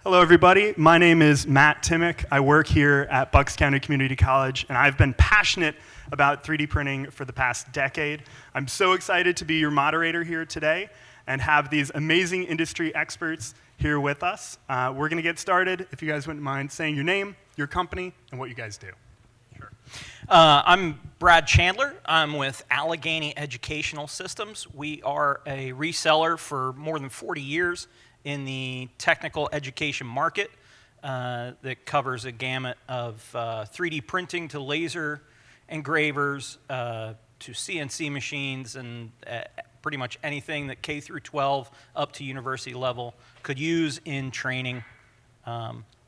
Hello, everybody. My name is Matt Timek. I work here at Bucks County Community College, and I've been passionate about 3D printing for the past decade. I'm so excited to be your moderator here today and have these amazing industry experts here with us. We're going to get started. If you guys wouldn't mind saying your name, your company, and what you guys do. Sure. I'm Brad Chandler. I'm with Allegheny Educational Systems. We are a reseller for more than 40 years in the technical education market that covers a gamut of 3D printing to laser engravers to CNC machines and pretty much anything that K through 12 up to university level could use in training.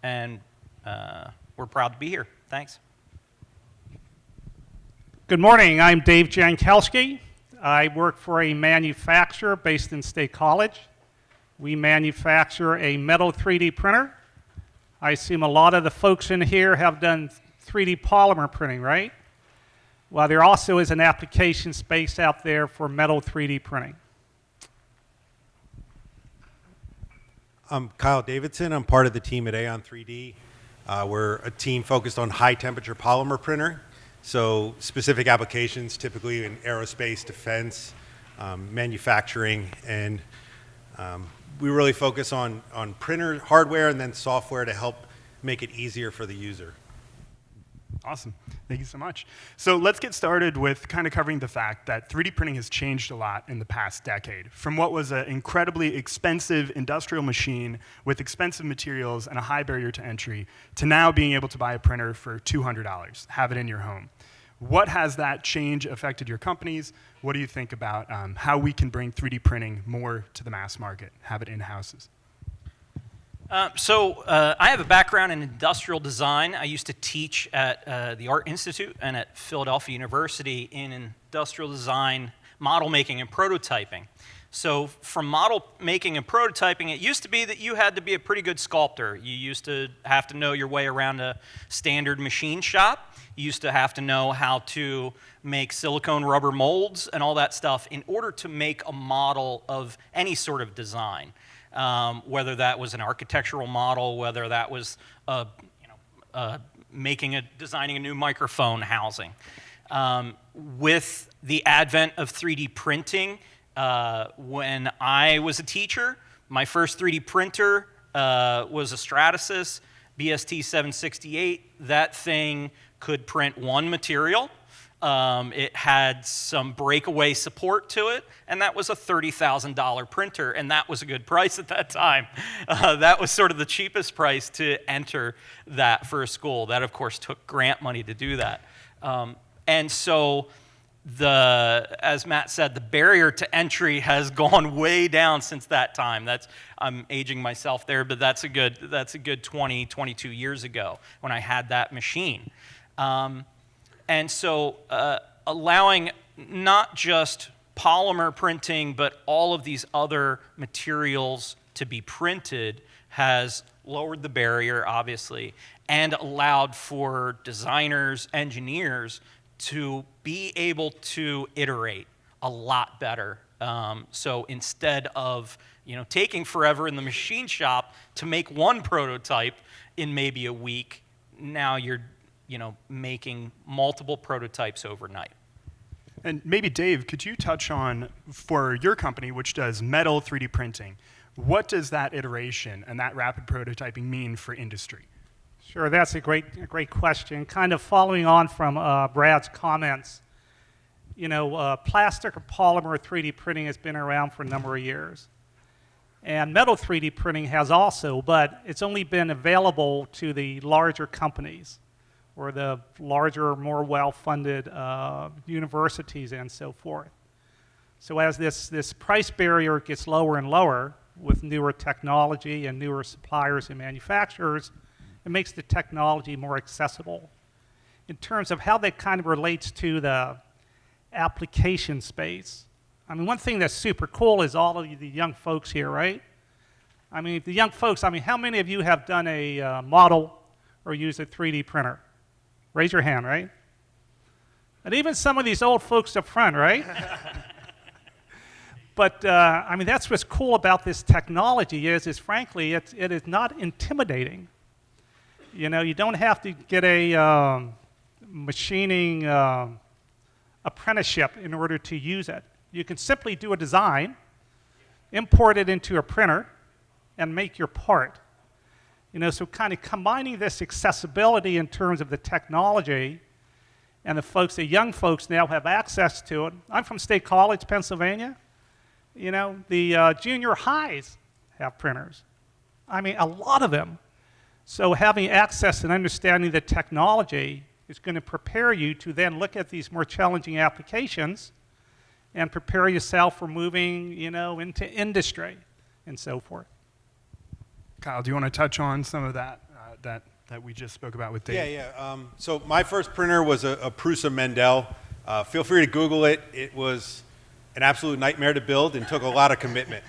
And we're proud to be here. Thanks. Good morning. I'm Dave Jankowski. I work for a manufacturer based in State College. We manufacture a metal 3D printer. I assume a lot of the folks in here have done 3D polymer printing, right? Well, there also is an application space out there for metal 3D printing. I'm Kyle Davidson. I'm part of the team at Aon 3D. We're a team focused on high temperature polymer printer. So specific applications, typically in aerospace, defense, manufacturing, and we really focus on printer hardware and then software to help make it easier for the user. Awesome. Thank you so much. So let's get started with kind of covering the fact that 3D printing has changed a lot in the past decade. From what was an incredibly expensive industrial machine with expensive materials and a high barrier to entry to now being able to buy a printer for $200, have it in your home. What has that change affected your companies? What do you think about how we can bring 3D printing more to the mass market, have it in houses? I have a background in industrial design. I used to teach at the Art Institute and at Philadelphia University in industrial design, model making, and prototyping. So from model making and prototyping, it used to be that you had to be a pretty good sculptor. You used to have to know your way around a standard machine shop. You used to have to know how to make silicone rubber molds and all that stuff in order to make a model of any sort of design. Whether that was an architectural model, whether that was designing a new microphone housing. With the advent of 3D printing, when I was a teacher, my first 3D printer was a Stratasys BST 768. That thing could print one material. It had some breakaway support to it, and that was a $30,000 printer, and that was a good price at that time. That was sort of the cheapest price to enter that for a school. That, of course, took grant money to do that. And so, as Matt said, the barrier to entry has gone way down since that time. I'm aging myself there, but that's a good 20, 22 years ago when I had that machine. And so allowing not just polymer printing, but all of these other materials to be printed has lowered the barrier, obviously, and allowed for designers, engineers to be able to iterate a lot better. So instead of taking forever in the machine shop to make one prototype in maybe a week, now you're making multiple prototypes overnight. And maybe, Dave, could you touch on, for your company, which does metal 3D printing, what does that iteration and that rapid prototyping mean for industry? Sure, that's a great question. Kind of following on from Brad's comments, plastic or polymer 3D printing has been around for a number of years. And metal 3D printing has also, but it's only been available to the larger companies or the larger, more well-funded universities and so forth. So as this price barrier gets lower and lower with newer technology and newer suppliers and manufacturers, it makes the technology more accessible. In terms of how that kind of relates to the application space, I mean, one thing that's super cool is all of the young folks here, right? I mean, the young folks, how many of you have done a model or used a 3D printer? Raise your hand, right? And even some of these old folks up front, right? But I mean, that's what's cool about this technology is frankly, it is not intimidating. You know, you don't have to get a machining apprenticeship in order to use it. You can simply do a design, import it into a printer, and make your part. You know, so kind of combining this accessibility in terms of the technology and the young folks now have access to it. I'm from State College, Pennsylvania. You know, the junior highs have printers. I mean, a lot of them. So having access and understanding the technology is going to prepare you to then look at these more challenging applications and prepare yourself for moving, you know, into industry and so forth. Kyle, do you want to touch on some of that that we just spoke about with Dave? Yeah. So my first printer was a Prusa Mendel. Feel free to Google it. It was an absolute nightmare to build and took a lot of commitment.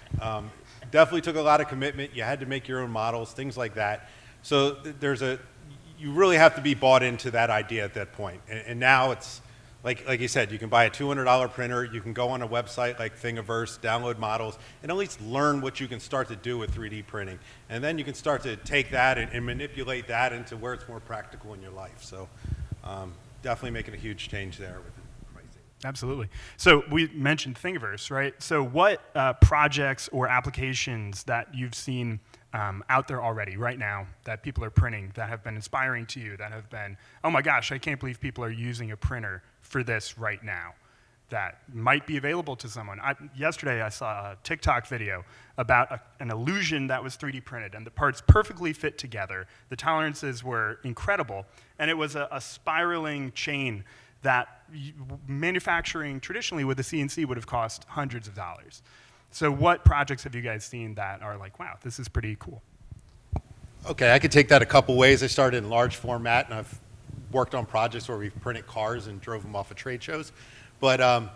Definitely took a lot of commitment. You had to make your own models, things like that. So you really have to be bought into that idea at that point. And now it's, like you said, you can buy a $200 printer, you can go on a website like Thingiverse, download models, and at least learn what you can start to do with 3D printing. And then you can start to take that and manipulate that into where it's more practical in your life. So definitely making a huge change there with the pricing. Absolutely. So we mentioned Thingiverse, right? So what projects or applications that you've seen out there already right now that people are printing that have been inspiring to you, that have been, oh my gosh, I can't believe people are using a printer for this right now, that might be available to someone. Yesterday I saw a TikTok video about an illusion that was 3D printed, and the parts perfectly fit together. The tolerances were incredible, and it was a spiraling chain that manufacturing traditionally with a CNC would have cost hundreds of dollars. So what projects have you guys seen that are like, wow, this is pretty cool? Okay, I could take that a couple ways. I started in large format, and I've worked on projects where we've printed cars and drove them off of trade shows. But on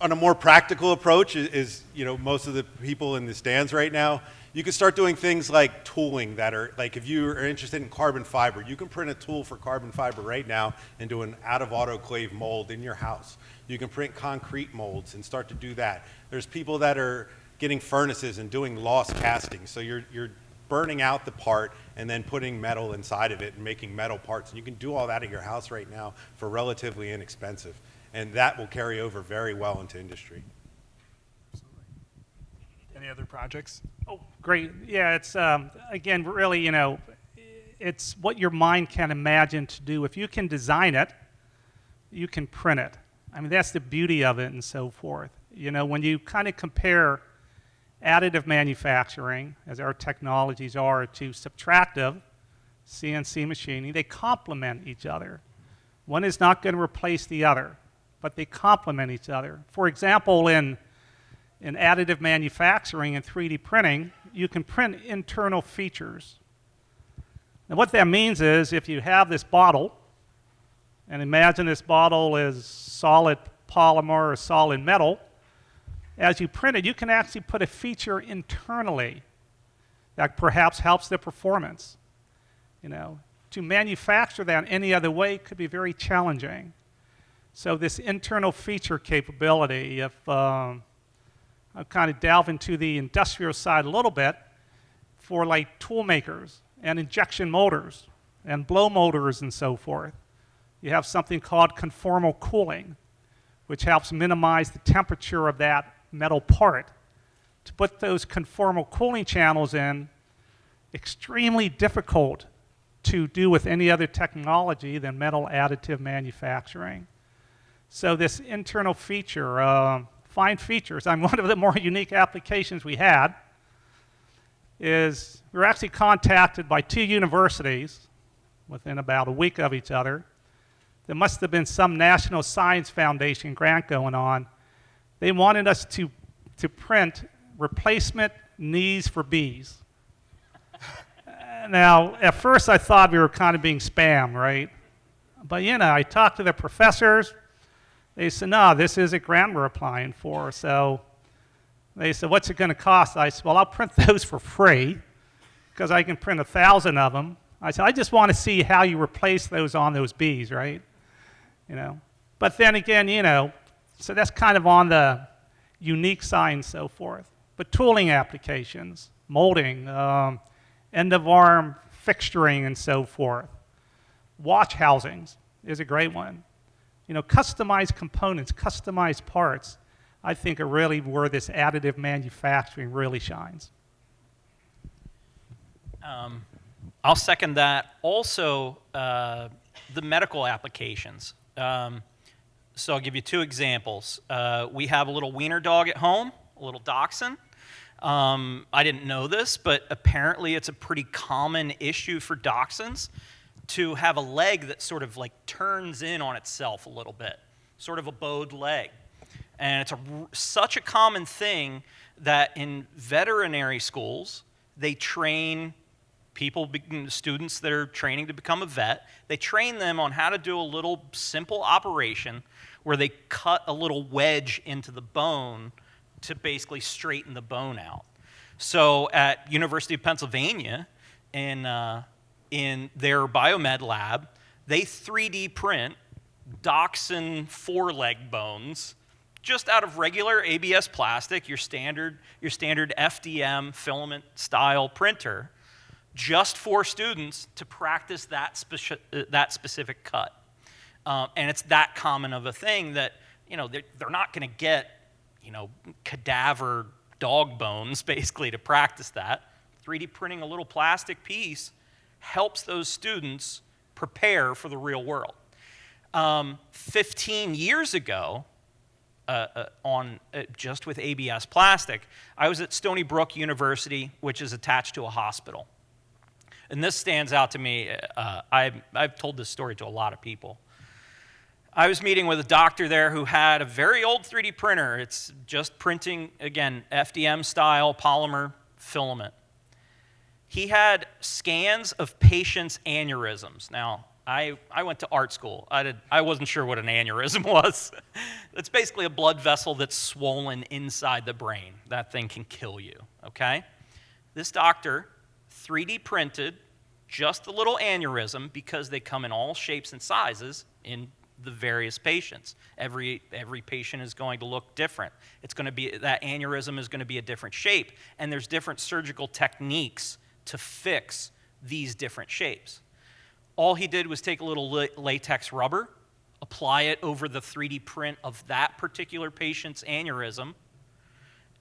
a more practical approach is, you know, most of the people in the stands right now, you can start doing things like tooling that are, like if you are interested in carbon fiber, you can print a tool for carbon fiber right now and do an out-of-autoclave mold in your house. You can print concrete molds and start to do that. There's people that are getting furnaces and doing loss casting. So you're burning out the part and then putting metal inside of it and making metal parts. And you can do all that at your house right now for relatively inexpensive. And that will carry over very well into industry. Absolutely. Any other projects? Oh, great. Yeah, it's, again, really, you know, it's what your mind can imagine to do. If you can design it, you can print it. I mean, that's the beauty of it and so forth. You know, when you kind of compare additive manufacturing, as our technologies are, to subtractive CNC machining, they complement each other. One is not going to replace the other, but they complement each other. For example, in additive manufacturing and 3D printing, you can print internal features. And what that means is if you have this bottle, and imagine this bottle is solid polymer or solid metal, as you print it, you can actually put a feature internally that perhaps helps the performance. You know, to manufacture that any other way could be very challenging. So this internal feature capability, if I'll kind of delve into the industrial side a little bit, for like tool makers and injection motors and blow motors and so forth, you have something called conformal cooling, which helps minimize the temperature of that metal part. To put those conformal cooling channels in, extremely difficult to do with any other technology than metal additive manufacturing. So this internal feature, fine features, and one of the more unique applications we had is we were actually contacted by 2 universities within about a week of each other. There must have been some National Science Foundation grant going on. They wanted us to print replacement knees for bees. Now, at first I thought we were kind of being spammed, right? But you know, I talked to the professors. They said, no, this is a grant we're applying for. So they said, what's it going to cost? I said, well, I'll print those for free because I can print 1,000 of them. I said, I just want to see how you replace those on those bees, right? You know, but then again, you know, so that's kind of on the unique signs, and so forth. But tooling applications, molding, end-of-arm fixturing, and so forth. Watch housings is a great one. Customized components, customized parts, I think are really where this additive manufacturing really shines. I'll second that. Also, the medical applications. So I'll give you 2 examples. We have a little wiener dog at home, a little dachshund. I didn't know this, but apparently it's a pretty common issue for dachshunds to have a leg that sort of like turns in on itself a little bit, sort of a bowed leg. And it's such a common thing that in veterinary schools, they train students that are training to become a vet, they train them on how to do a little simple operation where they cut a little wedge into the bone to basically straighten the bone out. So at University of Pennsylvania, in their biomed lab, they 3D print dachshund foreleg bones just out of regular ABS plastic, your standard FDM filament style printer, just for students to practice that specific cut. And it's that common of a thing that they're not going to get cadaver dog bones basically to practice that. 3D printing a little plastic piece helps those students prepare for the real world. 15 years ago, just with ABS plastic, I was at Stony Brook University, which is attached to a hospital. And this stands out to me. I've told this story to a lot of people. I was meeting with a doctor there who had a very old 3D printer. It's just printing, again, FDM style polymer filament. He had scans of patients' aneurysms. Now, I went to art school. I wasn't sure what an aneurysm was. It's basically a blood vessel that's swollen inside the brain. That thing can kill you, okay? This doctor 3D printed just a little aneurysm because they come in all shapes and sizes in the various patients. Every patient is going to look different. That aneurysm is going to be a different shape, and there's different surgical techniques to fix these different shapes. All he did was take a little latex rubber, apply it over the 3D print of that particular patient's aneurysm,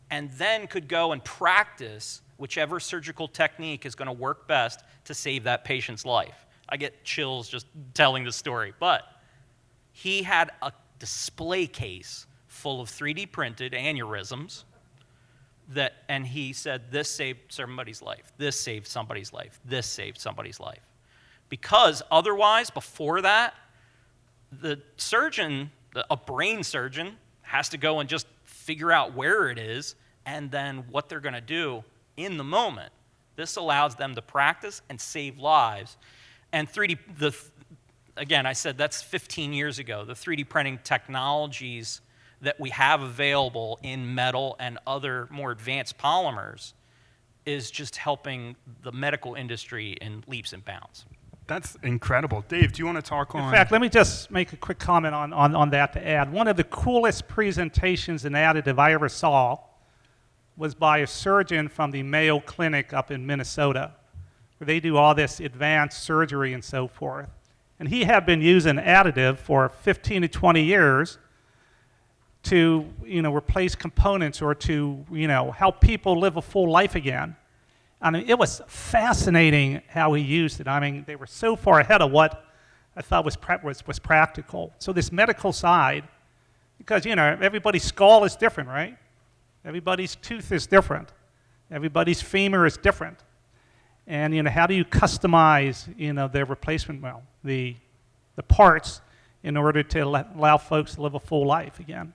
and then could go and practice whichever surgical technique is going to work best to save that patient's life. I get chills just telling the story, but he had a display case full of 3D printed aneurysms and he said, this saved somebody's life, this saved somebody's life, this saved somebody's life. Because otherwise, before that, the surgeon, a brain surgeon, has to go and just figure out where it is and then what they're going to do in the moment. This allows them to practice and save lives. And again, I said that's 15 years ago. The 3D printing technologies that we have available in metal and other more advanced polymers is just helping the medical industry in leaps and bounds. That's incredible. Dave, do you want to talk on? In fact, let me just make a quick comment on that to add. One of the coolest presentations in additive I ever saw was by a surgeon from the Mayo Clinic up in Minnesota, where they do all this advanced surgery and so forth. And he had been using additive for 15 to 20 years to replace components or to help people live a full life again. I mean, it was fascinating how he used it. I mean, they were so far ahead of what I thought was practical. So this medical side, because everybody's skull is different, right? Everybody's tooth is different. Everybody's femur is different. And how do you customize their replacement, the parts in order to allow folks to live a full life again?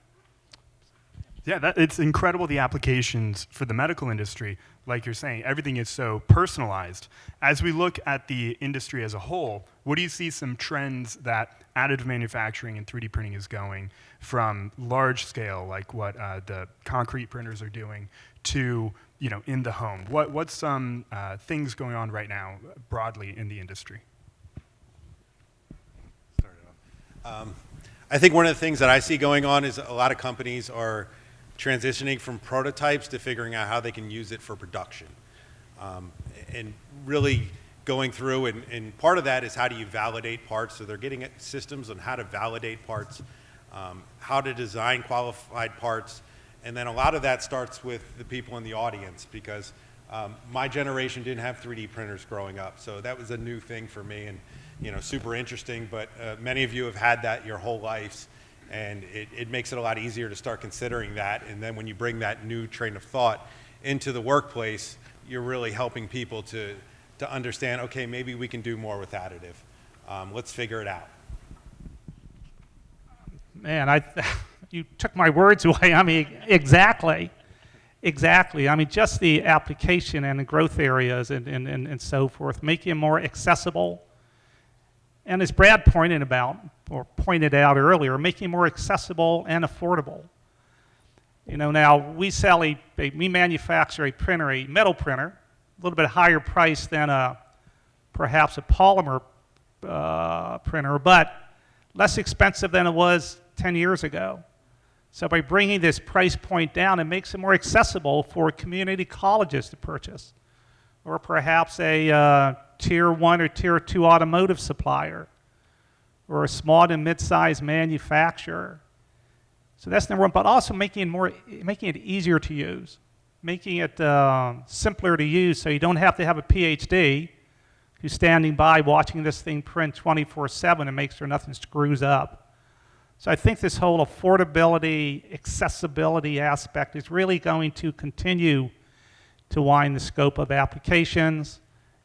Yeah, it's incredible, the applications for the medical industry. Like you're saying, everything is so personalized. As we look at the industry as a whole, what do you see some trends that additive manufacturing and 3D printing is going from large scale, like what the concrete printers are doing, to in the home? What's some things going on right now broadly in the industry? I think one of the things that I see going on is a lot of companies are transitioning from prototypes to figuring out how they can use it for production. And really going through, and part of that is how do you validate parts, so they're getting at systems on how to validate parts, how to design qualified parts, and then a lot of that starts with the people in the audience, because my generation didn't have 3D printers growing up, so that was a new thing for me, and super interesting, but many of you have had that your whole lives, and it makes it a lot easier to start considering that, and then when you bring that new train of thought into the workplace, you're really helping people to understand, okay, maybe we can do more with additive. Let's figure it out. Man, you took my words away. I mean, exactly. I mean, just the application and the growth areas and so forth, making it more accessible. And as Brad pointed out earlier, making it more accessible and affordable. Now we manufacture a printer, a metal printer, a little bit higher price than perhaps a polymer printer, but less expensive than it was 10 years ago. So by bringing this price point down, it makes it more accessible for community colleges to purchase, or perhaps a tier 1 or tier 2 automotive supplier, or a small to mid-sized manufacturer. So that's number one, but also making it easier to use, making it simpler to use, so you don't have to have a PhD who's standing by watching this thing print 24/7 and make sure nothing screws up. So I think this whole affordability, accessibility aspect is really going to continue to widen the scope of applications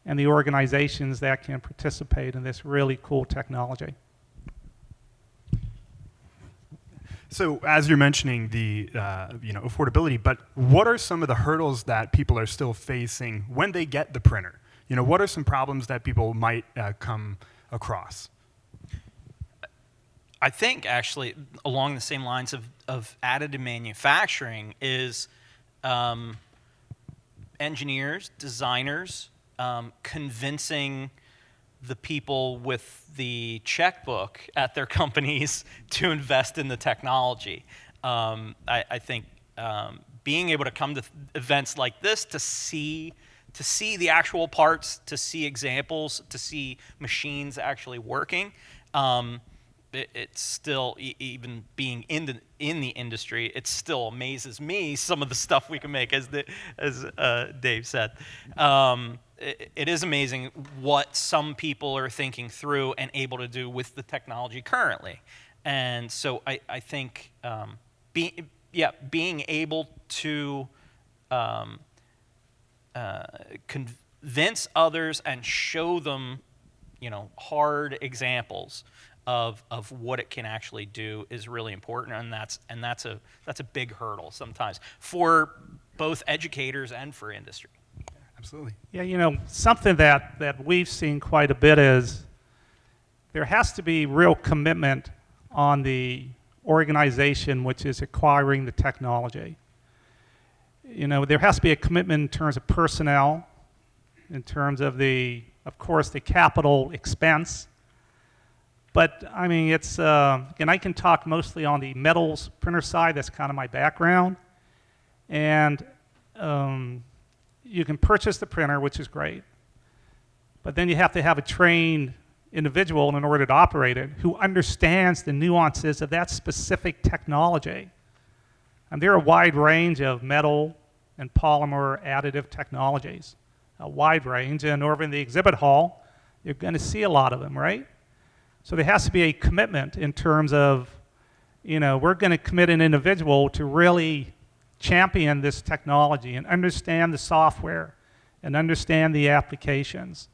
and the organizations that can participate in this really cool technology. So as you're mentioning the affordability, but what are some of the hurdles that people are still facing when they get the printer? What are some problems that people might come across? I think actually along the same lines of additive manufacturing is engineers, designers, convincing the people with the checkbook at their companies to invest in the technology. I think being able to come to events like this to see the actual parts, to see examples, to see machines actually working, it's still, even being in the industry, it still amazes me some of the stuff we can make, as Dave said. It is amazing what some people are thinking through and able to do with the technology currently. And so I think being able to convince others and show them, hard examples of what it can actually do is really important, and that's a big hurdle sometimes for both educators and for industry. Absolutely. Yeah, something that we've seen quite a bit is there has to be real commitment on the organization which is acquiring the technology. There has to be a commitment in terms of personnel, in terms of of course, the capital expense. But I mean, it's and I can talk mostly on the metals printer side. That's kind of my background, and you can purchase the printer, which is great, but then you have to have a trained individual in order to operate it who understands the nuances of that specific technology. And there are a wide range of metal and polymer additive technologies, a wide range, and over in the exhibit hall, you're going to see a lot of them, right? So there has to be a commitment in terms of, we're going to commit an individual to really champion this technology and understand the software and understand the applications.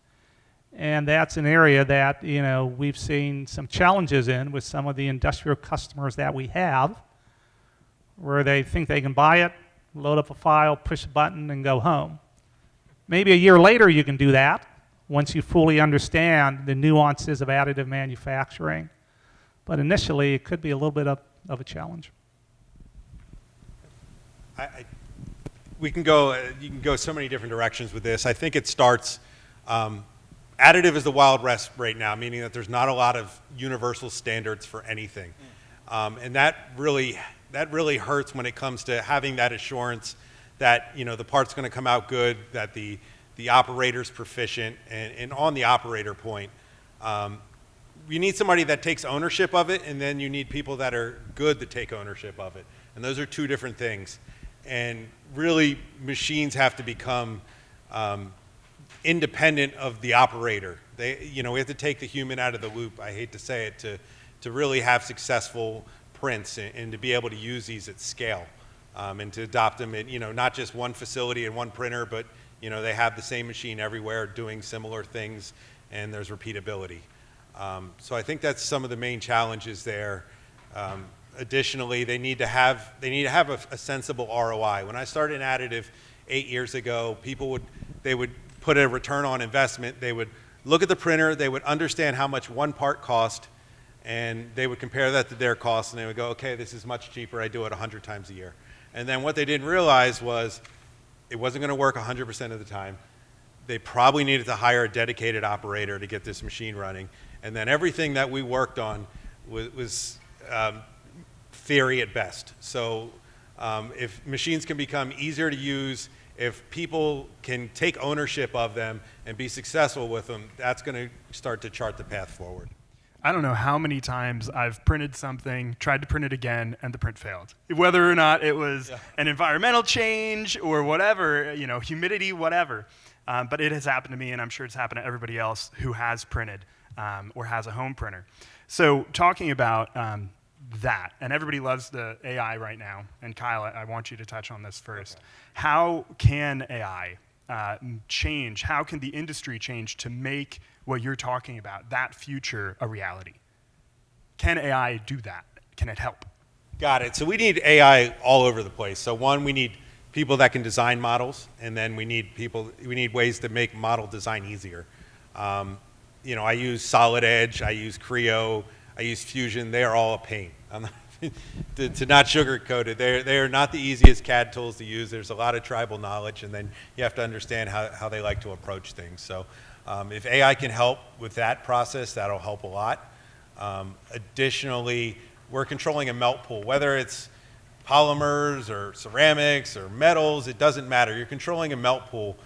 And that's an area that, we've seen some challenges in with some of the industrial customers that we have, where they think they can buy it, load up a file, push a button, and go home. Maybe a year later you can do that once you fully understand the nuances of additive manufacturing. But initially, it could be a little bit of a challenge. You can go so many different directions with this. I think it starts, additive is the Wild West right now, meaning that there's not a lot of universal standards for anything. And that really that really hurts when it comes to having that assurance that the part's going to come out good, that the operator's proficient, and on the operator point, you need somebody that takes ownership of it, and then you need people that are good to take ownership of it. And those are two different things. And really, machines have to become independent of the operator. We have to take the human out of the loop, I hate to say it, to really have successful prints and to be able to use these at scale, and to adopt them in, not just one facility and one printer, but they have the same machine everywhere doing similar things, and there's repeatability. So I think that's some of the main challenges there. Additionally, they need to have a sensible ROI. When I started in additive 8 years ago, they would put a return on investment. They would look at the printer, they would understand how much one part cost, and they would compare that to their cost, and they would go, okay, this is much cheaper, I do it 100 times a year. And then what they didn't realize was it wasn't going to work 100% of the time. They probably needed to hire a dedicated operator to get this machine running. And then everything that we worked on was theory at best. So if machines can become easier to use, if people can take ownership of them and be successful with them, that's going to start to chart the path forward. I don't know how many times I've printed something, tried to print it again, and the print failed. Whether or not it was an environmental change or whatever, humidity, whatever. But it has happened to me, and I'm sure it's happened to everybody else who has printed or has a home printer. So talking about that, and everybody loves the AI right now, and Kyle, I want you to touch on this first. Okay. How can AI change? How can the industry change to make what you're talking about, that future, a reality? Can AI do that? Can it help? Got it. So we need AI all over the place. So one, we need people that can design models, and then we need ways to make model design easier. I use Solid Edge, I use Creo, I use Fusion. They are all a pain. To not sugarcoat it, they are not the easiest CAD tools to use. There's a lot of tribal knowledge, and then you have to understand how they like to approach things. So if AI can help with that process, that'll help a lot. Additionally, we're controlling a melt pool, whether it's polymers or ceramics or metals, it doesn't matter. You're controlling a melt pool,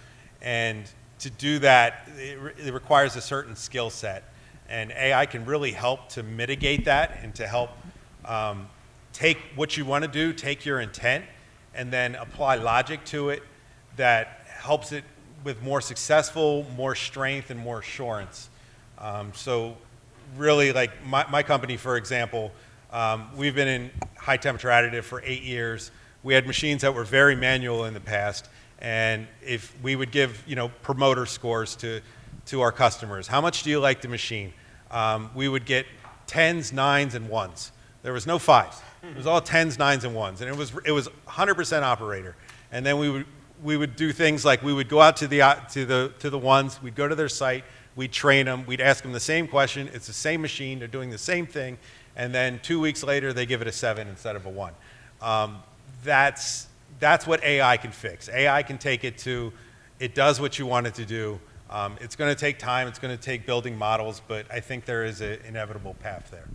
and to do that, it requires a certain skill set. And AI can really help to mitigate that and to help take what you want to do, take your intent, and then apply logic to it that helps it with more successful, more strength, and more assurance. So really, like my company, for example, we've been in high temperature additive for 8 years. We had machines that were very manual in the past, and if we would give promoter scores to our customers, how much do you like the machine? We would get 10s, 9s, and 1s. There was no 5s. It was all 10s, 9s, and 1s, and it was 100% operator. And then we would do things like we would go out to the ones, we'd go to their site, we'd train them, we'd ask them the same question. It's the same machine, they're doing the same thing, and then 2 weeks later they give it a 7 instead of a 1. That's what AI can fix. AI can take it to, it does what you want it to do. It's going to take time, it's going to take building models, but I think there is an inevitable path there.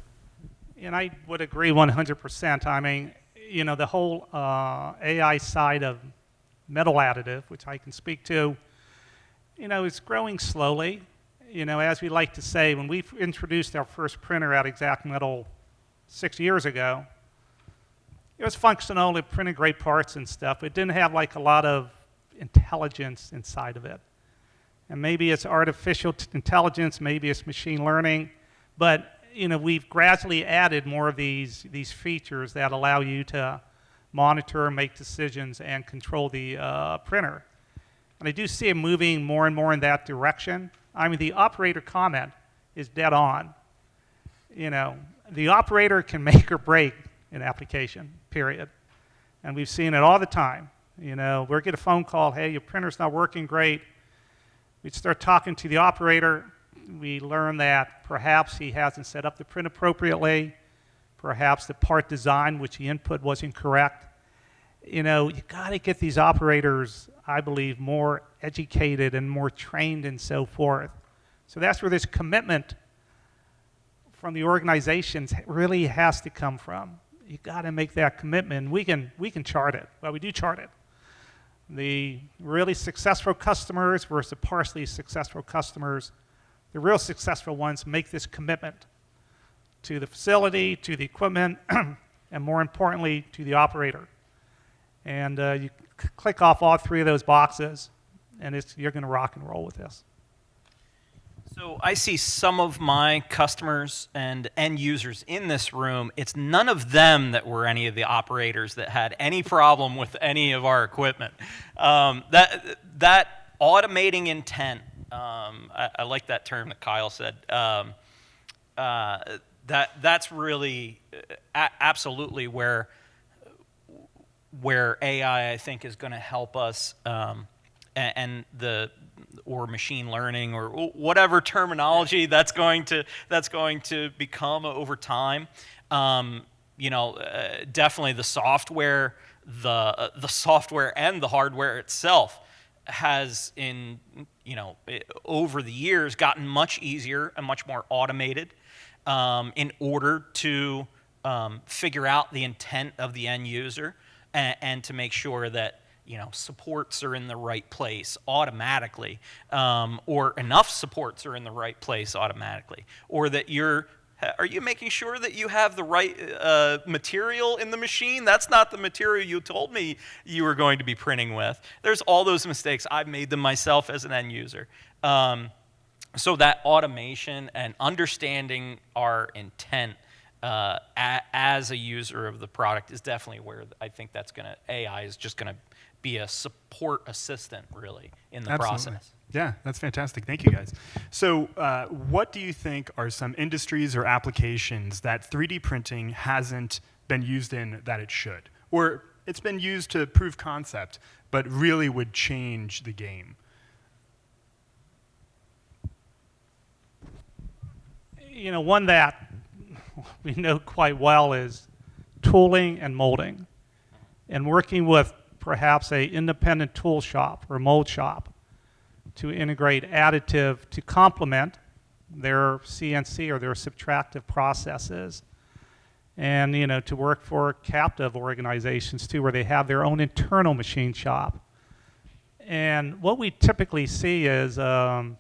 And I would agree 100%. I mean, the whole AI side of metal additive, which I can speak to, is growing slowly. As we like to say, when we introduced our first printer at Xact Metal 6 years ago, it was functional, it printed great parts and stuff. It didn't have like a lot of intelligence inside of it. And maybe it's artificial intelligence, maybe it's machine learning, but we've gradually added more of these features that allow you to monitor, make decisions, and control the printer. And I do see it moving more and more in that direction. I mean, the operator comment is dead on. The operator can make or break an application, period. And we've seen it all the time. We'll get a phone call, hey, your printer's not working great. We'd start talking to the operator. We learn that perhaps he hasn't set up the print appropriately. Perhaps the part design, which he input, wasn't correct. You got to get these operators, I believe, more educated and more trained and so forth. So that's where this commitment from the organizations really has to come from. you got to make that commitment. We can chart it. Well, we do chart it. The really successful customers versus the partially successful customers, the real successful ones make this commitment to the facility, to the equipment, and more importantly, to the operator. And you click off all three of those boxes, and you're going to rock and roll with this. So I see some of my customers and end users in this room. It's none of them that were any of the operators that had any problem with any of our equipment. That automating intent, I like that term that Kyle said. That's really absolutely where AI, I think, is going to help us, or machine learning, or whatever terminology that's going to become over time. Definitely the software, the software and the hardware itself has over the years gotten much easier and much more automated in order to figure out the intent of the end user and to make sure that supports are in the right place automatically, or enough supports are in the right place automatically, or that are you making sure that you have the right material in the machine? That's not the material you told me you were going to be printing with. There's all those mistakes. I've made them myself as an end user. So that automation and understanding our intent as a user of the product is definitely where I think AI is just going to be a support assistant, really, in the process. Yeah, that's fantastic. Thank you, guys. So what do you think are some industries or applications that 3D printing hasn't been used in that it should? Or it's been used to prove concept, but really would change the game? One that we know quite well is tooling and molding. And working with perhaps an independent tool shop or mold shop to integrate additive to complement their CNC or their subtractive processes. And to work for captive organizations too, where they have their own internal machine shop. And what we typically see is I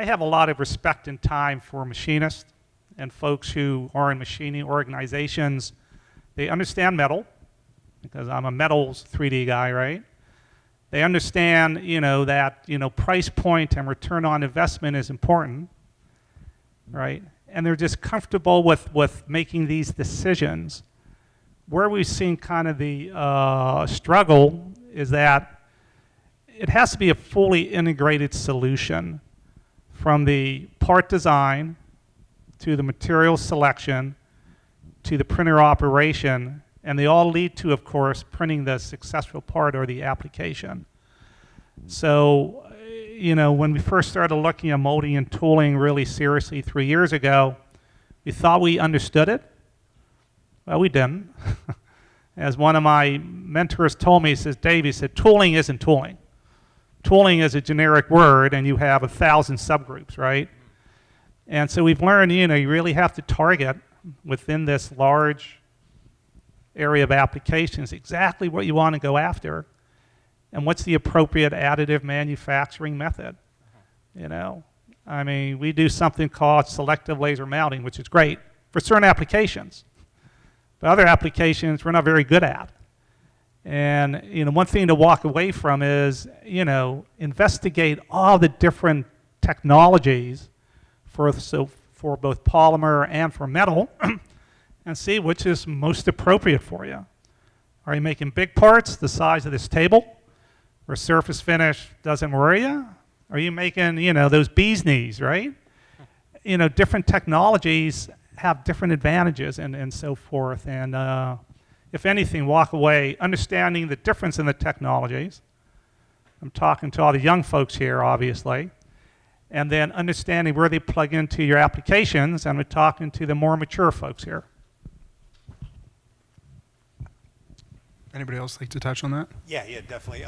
have a lot of respect and time for machinists and folks who are in machining organizations. They understand metal, because I'm a metals 3D guy, right? They understand, that, price point and return on investment is important, right? And they're just comfortable with making these decisions. Where we've seen kind of the struggle is that it has to be a fully integrated solution, from the part design to the material selection to the printer operation, and they all lead to, of course, printing the successful part or the application. So, when we first started looking at molding and tooling really seriously 3 years ago, we thought we understood it. Well, we didn't. As one of my mentors told me, he says, Dave, he said, tooling isn't tooling. Tooling is a generic word, and you have 1,000 subgroups, right? And so we've learned, you really have to target within this large area of applications exactly what you want to go after, and what's the appropriate additive manufacturing method. We do something called selective laser mounting, which is great for certain applications, but other applications we're not very good at. And one thing to walk away from is investigate all the different technologies for both polymer and for metal and see which is most appropriate for you. Are you making big parts the size of this table where surface finish doesn't worry you? Are you making, those bee's knees, right? Different technologies have different advantages and so forth. And if anything, walk away understanding the difference in the technologies. I'm talking to all the young folks here, obviously. And then understanding where they plug into your applications, and we're talking to the more mature folks here. Anybody else like to touch on that? Yeah, definitely.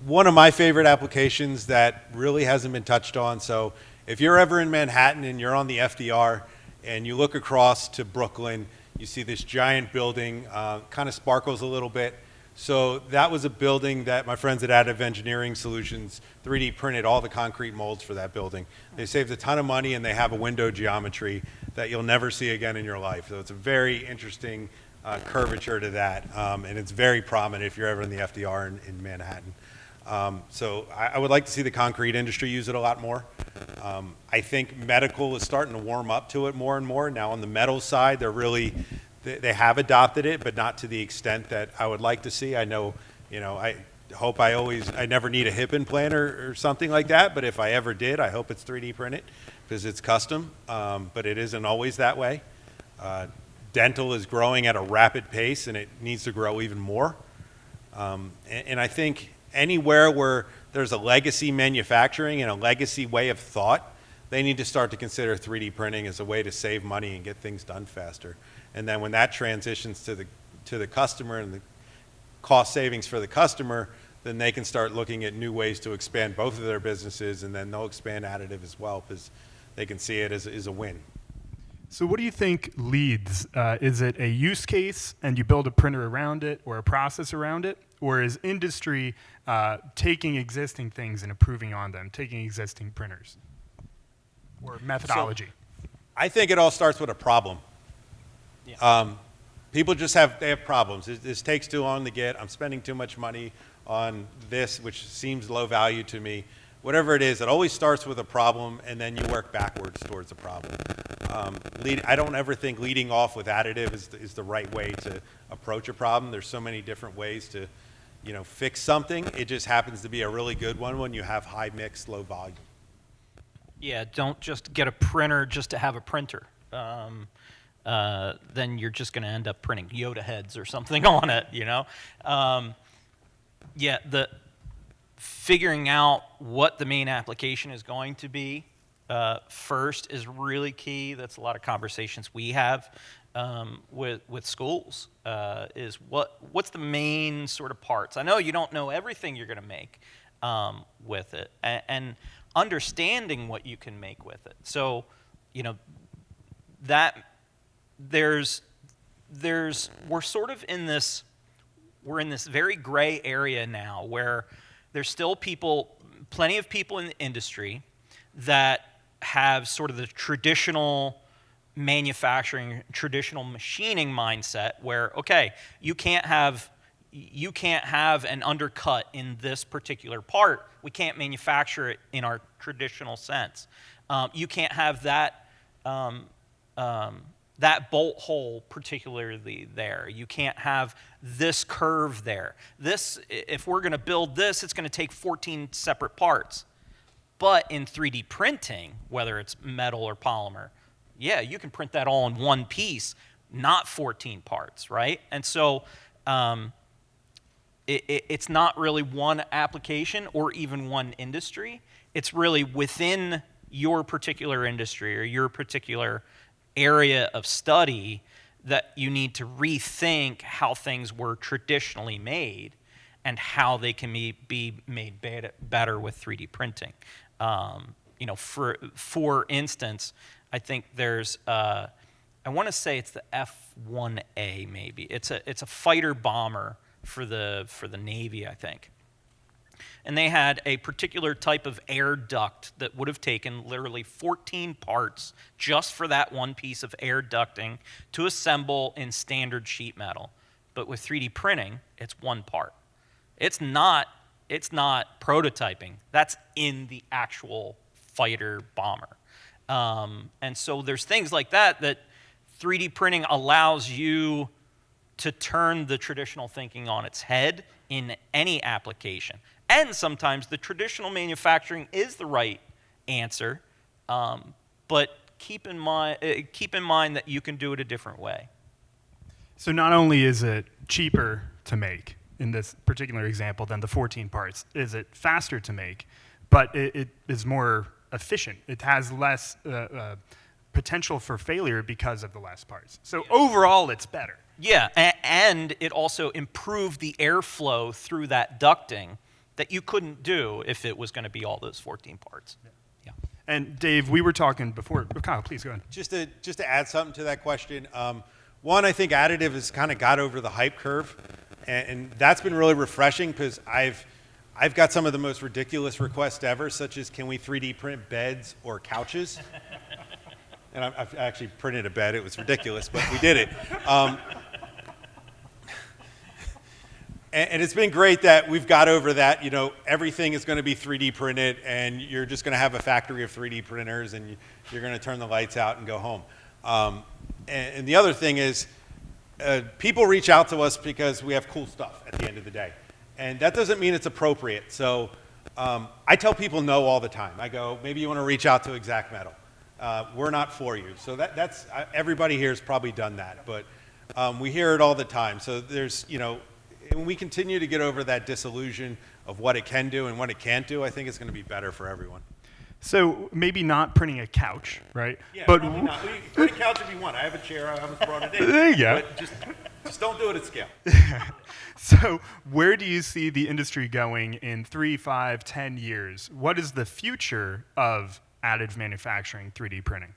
One of my favorite applications that really hasn't been touched on, so if you're ever in Manhattan and you're on the FDR and you look across to Brooklyn, you see this giant building, kind of sparkles a little bit. So that was a building that my friends at Additive Engineering Solutions 3D printed all the concrete molds for that building. They saved a ton of money, and they have a window geometry that you'll never see again in your life. So it's a very interesting curvature to that, and it's very prominent if you're ever in the FDR in Manhattan. So I would like to see the concrete industry use it a lot more. I think medical is starting to warm up to it more and more. Now on the metal side, they have adopted it, but not to the extent that I would like to see. I know, I hope I never need a hip implant or something like that, but if I ever did, I hope it's 3D printed because it's custom, but it isn't always that way. Dental is growing at a rapid pace, and it needs to grow even more. And I think anywhere where there's a legacy manufacturing and a legacy way of thought, they need to start to consider 3D printing as a way to save money and get things done faster. And then when that transitions to the customer and the cost savings for the customer, then they can start looking at new ways to expand both of their businesses, and then they'll expand additive as well because they can see it as a win. So what do you think leads? Is it a use case and you build a printer around it or a process around it? Or is industry taking existing things and improving on them, taking existing printers or methodology? So, I think it all starts with a problem. Yeah. People just have problems. This takes too long to get. I'm spending too much money on this, which seems low value to me. Whatever it is, it always starts with a problem, and then you work backwards towards a problem. I don't ever think leading off with additive is the right way to approach a problem. There's so many different ways to, fix something. It just happens to be a really good one when you have high mix, low volume. Yeah, don't just get a printer just to have a printer. Then you're just going to end up printing Yoda heads or something on it, the figuring out what the main application is going to be first is really key. That's a lot of conversations we have with schools. Is what's the main sort of parts? I know you don't know everything you're going to make with it, and understanding what you can make with it. So, that we're sort of in this very gray area now where there's still plenty of people in the industry that have sort of the traditional manufacturing, traditional machining mindset where, okay, you can't have an undercut in this particular part. We can't manufacture it in our traditional sense. You can't have that bolt hole particularly there. You can't have this curve there. If we're going to build this, it's going to take 14 separate parts. But in 3D printing, whether it's metal or polymer, yeah, you can print that all in one piece, not 14 parts, right? And so it's not really one application or even one industry. It's really within your particular industry or your particular area of study that you need to rethink how things were traditionally made and how they can be made better with 3D printing. For instance, I think there's I want to say it's the F-1A maybe. It's a fighter bomber for the Navy, I think. And they had a particular type of air duct that would have taken literally 14 parts just for that one piece of air ducting to assemble in standard sheet metal. But with 3D printing, it's one part. It's not prototyping. That's in the actual fighter bomber. And so there's things like that 3D printing allows you to turn the traditional thinking on its head in any application. And sometimes the traditional manufacturing is the right answer, but keep in mind that you can do it a different way. So not only is it cheaper to make in this particular example than the 14 parts, is it faster to make, but it is more efficient. It has less potential for failure because of the less parts. So overall, it's better. Yeah, and it also improved the airflow through that ducting that you couldn't do if it was going to be all those 14 parts. Yeah. And Dave, we were talking before. Kyle, please go ahead. Just to add something to that question, one, I think additive has kind of got over the hype curve, and that's been really refreshing because I've got some of the most ridiculous requests ever, such as can we 3D print beds or couches? And I've actually printed a bed. It was ridiculous, but we did it. And it's been great that we've got over that. You know, everything is going to be 3D printed, and you're just going to have a factory of 3D printers, and you're going to turn the lights out and go home. And the other thing is, people reach out to us because we have cool stuff at the end of the day. And that doesn't mean it's appropriate. So I tell people no all the time. I go, maybe you want to reach out to Xact Metal. We're not for you. So that's everybody here has probably done that. But we hear it all the time. So there's, you know, when we continue to get over that disillusion of what it can do and what it can't do, I think it's going to be better for everyone. So maybe not printing a couch, right? Yeah, but probably not. You can print a couch if you want. I have a chair. I haven't brought it in. There you go. But just don't do it at scale. So where do you see the industry going in 3, 5, 10 years? What is the future of additive manufacturing 3D printing?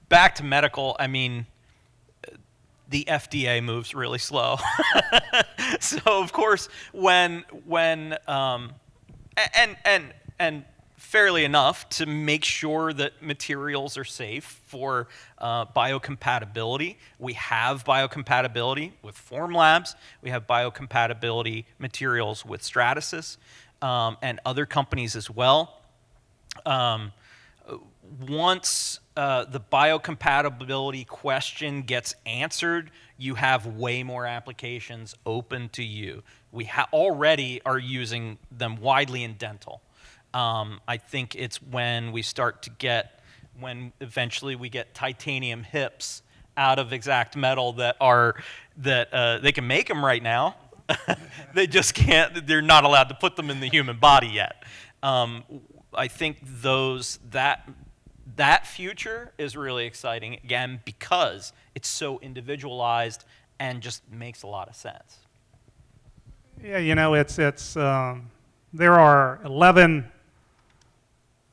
Back to medical, I mean, the FDA moves really slow. So of course, when and fairly enough to make sure that materials are safe for biocompatibility. We have biocompatibility with Formlabs. We have biocompatibility materials with Stratasys and other companies as well. Once the biocompatibility question gets answered, you have way more applications open to you. We already are using them widely in dental. I think it's when we start to get, when eventually we get titanium hips out of Xact Metal that they can make them right now. They just can't, they're not allowed to put them in the human body yet. I think that future is really exciting, again, because it's so individualized and just makes a lot of sense. Yeah, you know, there are 11,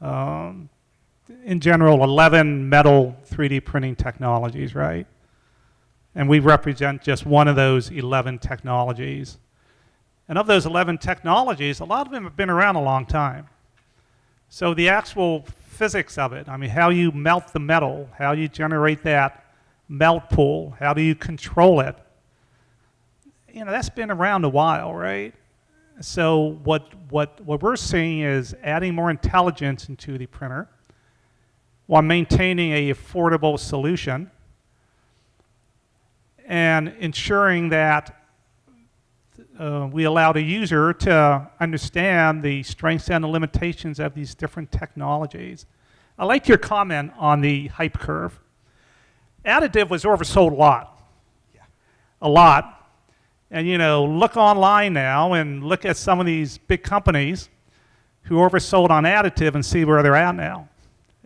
in general, 11 metal 3D printing technologies, right? And we represent just one of those 11 technologies. And of those 11 technologies, a lot of them have been around a long time. So the actual physics of it, I mean, how you melt the metal, how you generate that melt pool, how do you control it, you know, that's been around a while, right? So what we're seeing is adding more intelligence into the printer while maintaining a affordable solution and ensuring that we allow the user to understand the strengths and the limitations of these different technologies. I like your comment on the hype curve. Additive was oversold a lot. Yeah. A lot. And you know, look online now and look at some of these big companies who oversold on additive and see where they're at now.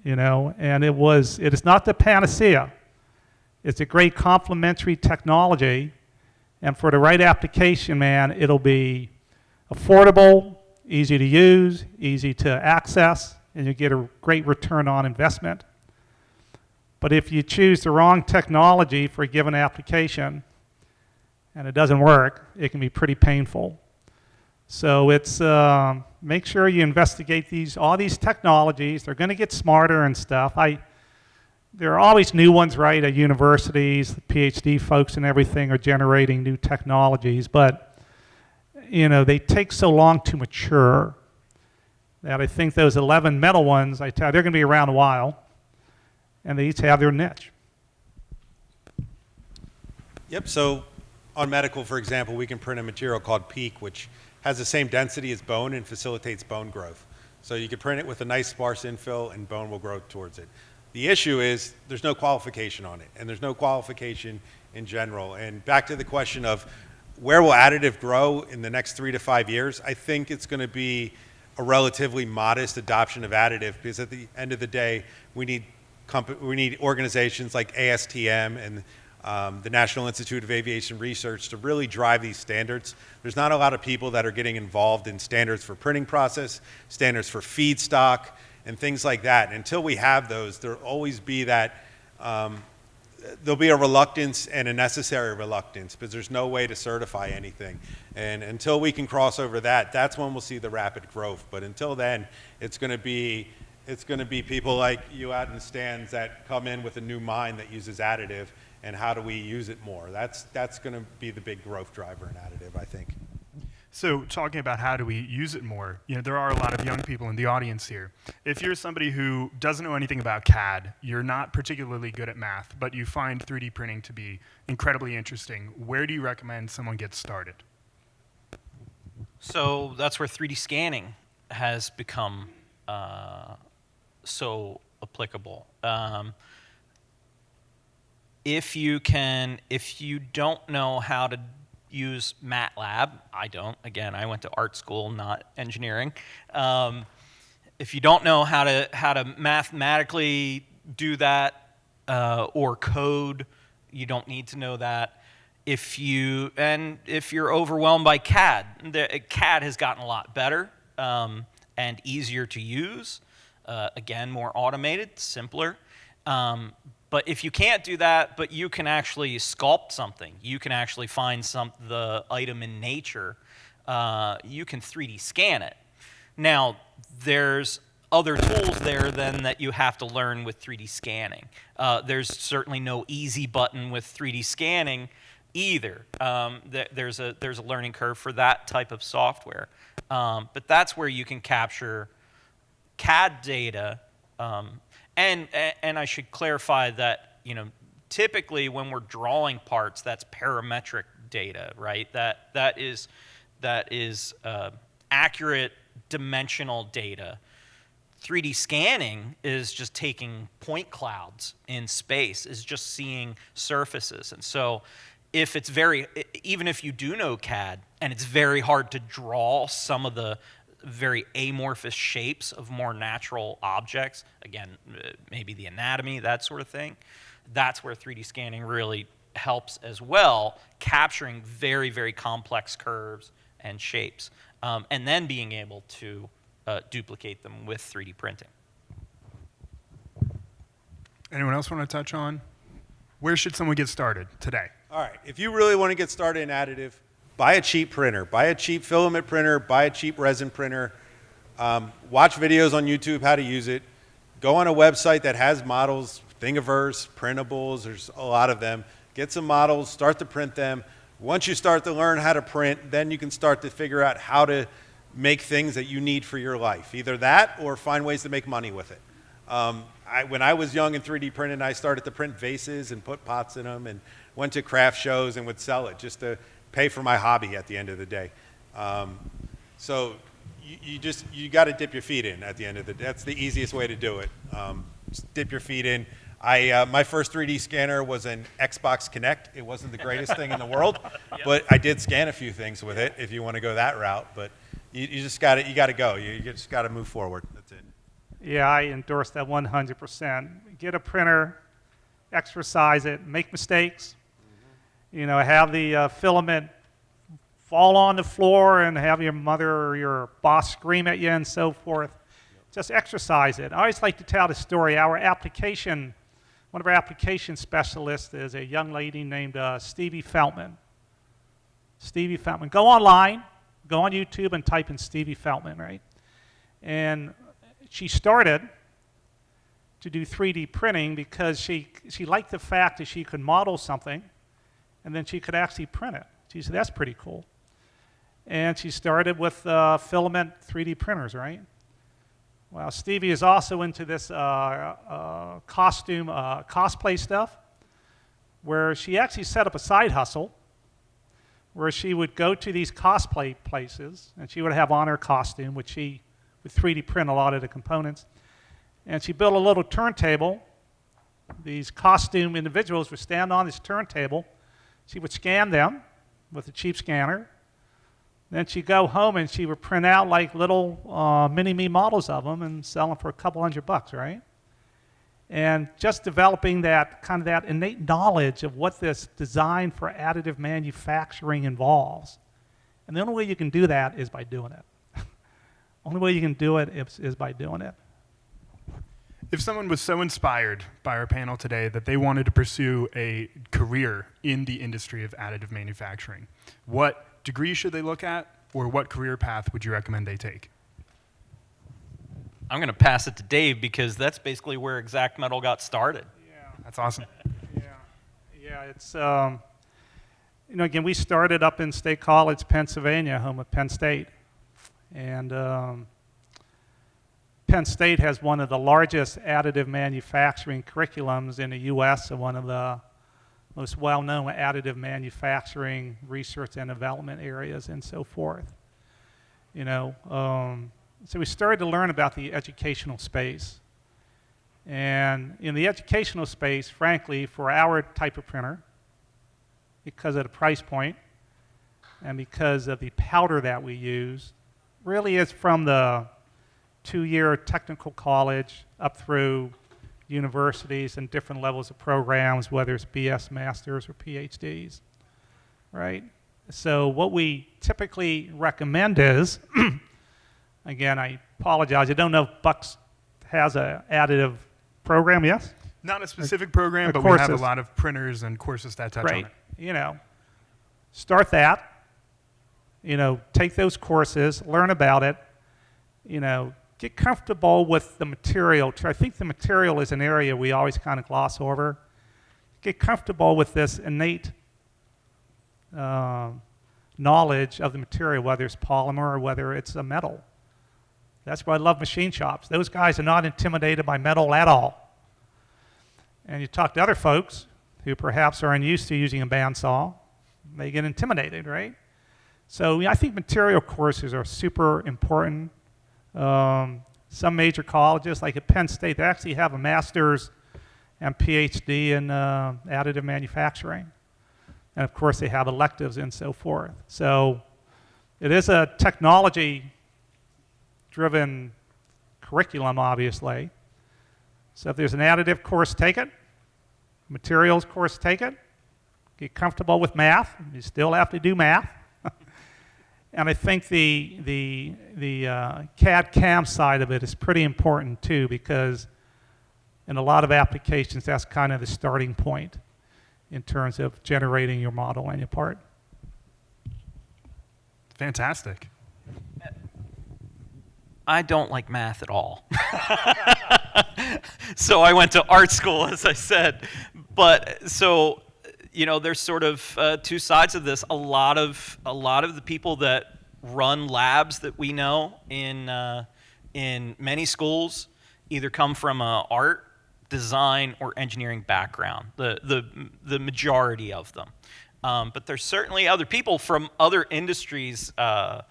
You know, and it is not the panacea. It's a great complementary technology. And for the right application, man, it'll be affordable, easy to use, easy to access, and you get a great return on investment. But if you choose the wrong technology for a given application and it doesn't work, it can be pretty painful. So it's make sure you investigate all these technologies. They're going to get smarter and stuff. There are always new ones, right, at universities. The PhD folks and everything are generating new technologies, but you know, they take so long to mature that I think those 11 metal ones, they're going to be around a while, and they each have their niche. Yep, so on medical, for example, we can print a material called PEEK, which has the same density as bone and facilitates bone growth. So you can print it with a nice sparse infill and bone will grow towards it. The issue is there's no qualification on it, and there's no qualification in general. And back to the question of where will additive grow in the next 3 to 5 years, I think it's going to be a relatively modest adoption of additive because at the end of the day, we need organizations like ASTM and the National Institute of Aviation Research to really drive these standards. There's not a lot of people that are getting involved in standards for printing process, standards for feedstock, and things like that. And until we have those, there'll always be that, there'll be a reluctance and a necessary reluctance because there's no way to certify anything. And until we can cross over that, that's when we'll see the rapid growth. But until then, it's going to be people like you out in the stands that come in with a new mind that uses additive, and how do we use it more? That's going to be the big growth driver in additive, I think. So talking about how do we use it more, there are a lot of young people in the audience here. If you're somebody who doesn't know anything about CAD, you're not particularly good at math, but you find 3D printing to be incredibly interesting, where do you recommend someone get started? So that's where 3D scanning has become so applicable. If you don't know how to use MATLAB, I don't. Again, I went to art school, not engineering. If you don't know how to mathematically do that or code, you don't need to know that. If you're overwhelmed by CAD, CAD has gotten a lot better and easier to use. Again, more automated, simpler. But if you can't do that, but you can actually sculpt something, you can actually find the item in nature, you can 3D scan it. Now, there's other tools there then that you have to learn with 3D scanning. There's certainly no easy button with 3D scanning either. There's a learning curve for that type of software. But that's where you can capture CAD data. And I should clarify that, typically when we're drawing parts, that's parametric data, right? That is accurate dimensional data. 3D scanning is just taking point clouds in space, is just seeing surfaces. And so even if you do know CAD, and it's very hard to draw some of the very amorphous shapes of more natural objects, again, maybe the anatomy, that sort of thing, that's where 3D scanning really helps as well, capturing very, very complex curves and shapes, and then being able to duplicate them with 3D printing. Anyone else want to touch on? Where should someone get started today? All right, if you really want to get started in additive, buy a cheap printer. Buy a cheap filament printer. Buy a cheap resin printer. Watch videos on YouTube how to use it. Go on a website that has models, Thingiverse, printables. There's a lot of them. Get some models. Start to print them. Once you start to learn how to print, then you can start to figure out how to make things that you need for your life. Either that or find ways to make money with it. When I was young and 3D printed, I started to print vases and put pots in them and went to craft shows and would sell it just to pay for my hobby at the end of the day. So you got to dip your feet in at the end of the day. That's the easiest way to do it. Just dip your feet in. My first 3D scanner was an Xbox Kinect. It wasn't the greatest thing in the world, but I did scan a few things with it if you want to go that route. But you just got to go. You just got to move forward. That's it. Yeah, I endorse that 100%. Get a printer, exercise it, make mistakes. Have the filament fall on the floor and have your mother or your boss scream at you and so forth. Just exercise it. I always like to tell the story. One of our application specialists is a young lady named Stevie Feltman. Stevie Feltman. Go online, go on YouTube and type in Stevie Feltman, right? And she started to do 3D printing because she liked the fact that she could model something and then she could actually print it. She said, that's pretty cool. And she started with filament 3D printers, right? Well, Stevie is also into this cosplay stuff, where she actually set up a side hustle where she would go to these cosplay places, and she would have on her costume, which she would 3D print a lot of the components. And she built a little turntable. These costume individuals would stand on this turntable. She would scan them with a cheap scanner. Then she'd go home and she would print out like little mini-me models of them and sell them for a couple $100, right? And just developing that kind of that innate knowledge of what this design for additive manufacturing involves. And the only way you can do that is by doing it. Only way you can do it is by doing it. If someone was so inspired by our panel today that they wanted to pursue a career in the industry of additive manufacturing, what degree should they look at, or what career path would you recommend they take? I'm going to pass it to Dave because that's basically where Xact Metal got started. Yeah. That's awesome. Yeah, it's, again, we started up in State College, Pennsylvania, home of Penn State. And Penn State has one of the largest additive manufacturing curriculums in the U.S. and one of the most well-known additive manufacturing research and development areas and so forth. So we started to learn about the educational space. And in the educational space, frankly, for our type of printer, because of the price point and because of the powder that we use, really is from the 2-year technical college up through universities and different levels of programs, whether it's BS, Masters, or PhDs, right? So what we typically recommend is, again, I apologize, I don't know if Bucks has an additive program, yes? Not a specific program, but courses. we have a lot of printers and courses that touch on it. Start that, take those courses, learn about it, get comfortable with the material. I think the material is an area we always kind of gloss over. Get comfortable with this innate knowledge of the material, whether it's polymer or whether it's a metal. That's why I love machine shops. Those guys are not intimidated by metal at all. And you talk to other folks who perhaps are unused to using a bandsaw, they get intimidated, right? So I think material courses are super important. Some major colleges, like at Penn State, they actually have a master's and PhD in additive manufacturing. And of course, they have electives and so forth. So it is a technology-driven curriculum, obviously. So if there's an additive course, take it. Materials course, take it. Get comfortable with math. You still have to do math. And I think the CAD/CAM side of it is pretty important too, because in a lot of applications, that's kind of the starting point in terms of generating your model and your part. Fantastic. I don't like math at all. So I went to art school, as I said. But so, there's sort of two sides of this. A lot of the people that run labs that we know in many schools either come from a art, design, or engineering background. The majority of them. But there's certainly other people from other industries that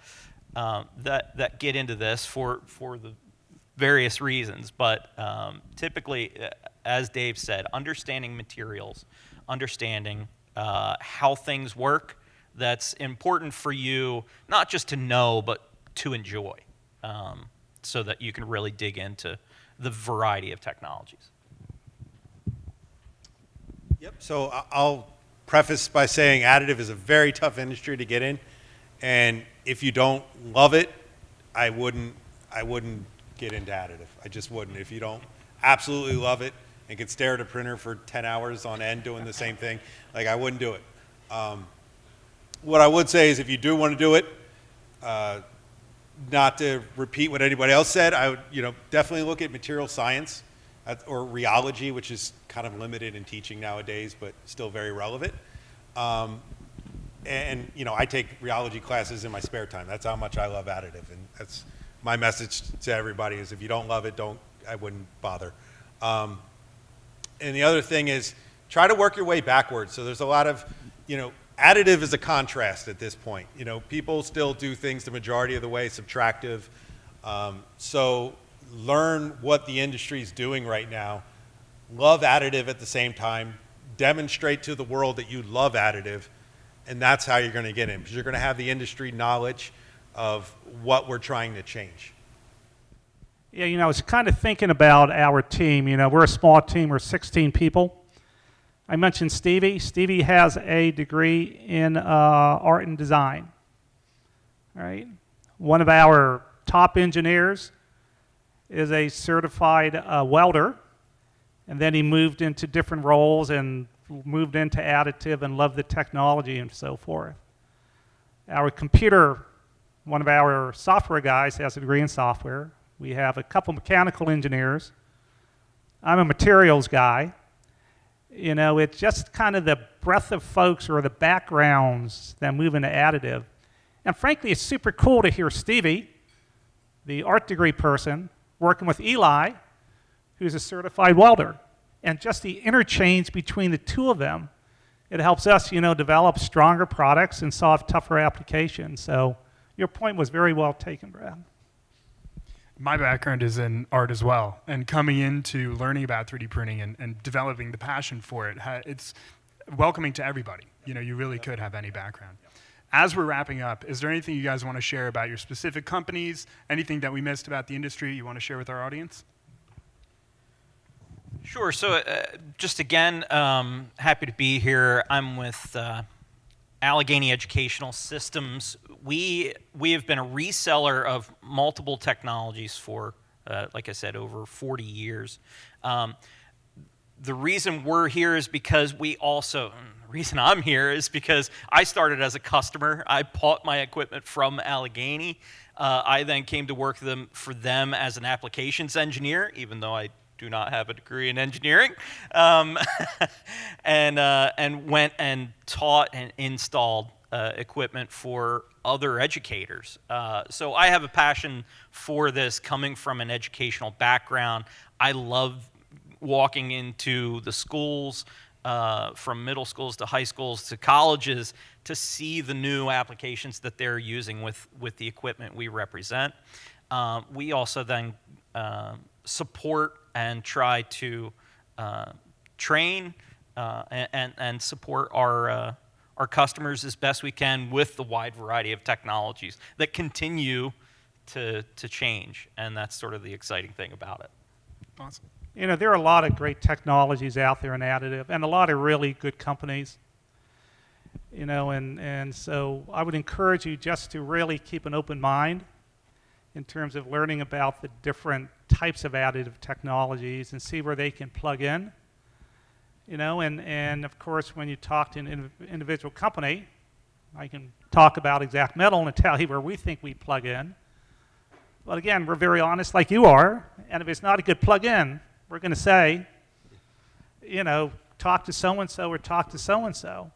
get into this for the various reasons. But typically, as Dave said, understanding materials, understanding how things work, that's important for you, not just to know, but to enjoy, so that you can really dig into the variety of technologies. Yep, so I'll preface by saying additive is a very tough industry to get in, and if you don't love it, I wouldn't get into additive. I just wouldn't. If you don't absolutely love it and can stare at a printer for 10 hours on end doing the same thing, I wouldn't do it. What I would say is if you do want to do it, not to repeat what anybody else said, I would definitely look at material science or rheology, which is kind of limited in teaching nowadays, but still very relevant. And I take rheology classes in my spare time. That's how much I love additive, and that's my message to everybody is if you don't love it, I wouldn't bother. And the other thing is try to work your way backwards. So there's a lot of, additive is a contrast at this point. People still do things the majority of the way subtractive. So learn what the industry is doing right now. Love additive at the same time. Demonstrate to the world that you love additive, and that's how you're going to get in, because you're going to have the industry knowledge of what we're trying to change. Yeah, I was kind of thinking about our team. We're a small team. We're 16 people. I mentioned Stevie. Stevie has a degree in art and design. All right. One of our top engineers is a certified welder, and then he moved into different roles and moved into additive and loved the technology and so forth. One of our software guys has a degree in software. We have a couple mechanical engineers. I'm a materials guy. It's just kind of the breadth of folks or the backgrounds that move into additive. And frankly, it's super cool to hear Stevie, the art degree person, working with Eli, who's a certified welder. And just the interchange between the two of them, it helps us, develop stronger products and solve tougher applications. So your point was very well taken, Brad. My background is in art as well, and coming into learning about 3D printing and developing the passion for it, it's welcoming to everybody. You really could have any background. As we're wrapping up, is there anything you guys want to share about your specific companies, anything that we missed about the industry you want to share with our audience? Sure. So just again, happy to be here. I'm with Allegheny Educational Systems. We have been a reseller of multiple technologies for, like I said, over 40 years. The reason we're here is because the reason I'm here is because I started as a customer. I bought my equipment from Allegheny. I then came to work for them as an applications engineer, even though I do not have a degree in engineering, and went and taught and installed equipment for other educators. So I have a passion for this coming from an educational background. I love walking into the schools, from middle schools to high schools to colleges, to see the new applications that they're using with the equipment we represent. We also then support and try to train and support our customers as best we can with the wide variety of technologies that continue to change, and that's sort of the exciting thing about it. Awesome. There are a lot of great technologies out there in additive, and a lot of really good companies. And so I would encourage you just to really keep an open mind in terms of learning about the different types of additive technologies and see where they can plug in. And of course, when you talk to an individual company, I can talk about Xact Metal and tell you where we think we plug in. But again, we're very honest like you are, and if it's not a good plug-in, we're going to say, talk to so-and-so or talk to so-and-so,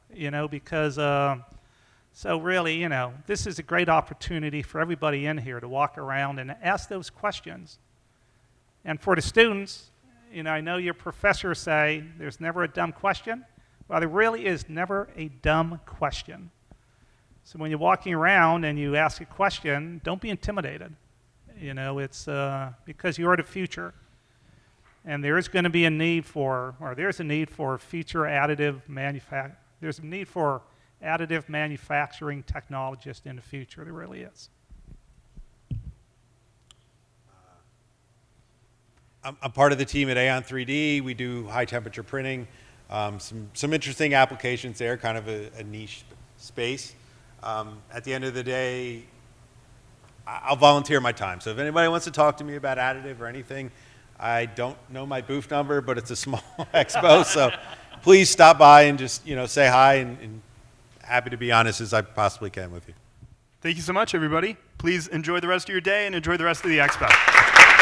because so really, this is a great opportunity for everybody in here to walk around and ask those questions. And for the students, I know your professors say there's never a dumb question. Well, there really is never a dumb question. So when you're walking around and you ask a question, don't be intimidated. It's because you're the future. And there is going to be a need for, or there's a need for future there's a need for additive manufacturing technologists in the future. There really is. I'm part of the team at Aon 3D. We do high temperature printing. Some interesting applications there, kind of a niche space. At the end of the day, I'll volunteer my time. So if anybody wants to talk to me about additive or anything, I don't know my booth number, but it's a small expo. So please stop by and just say hi, and happy to be honest as I possibly can with you. Thank you so much, everybody. Please enjoy the rest of your day and enjoy the rest of the expo.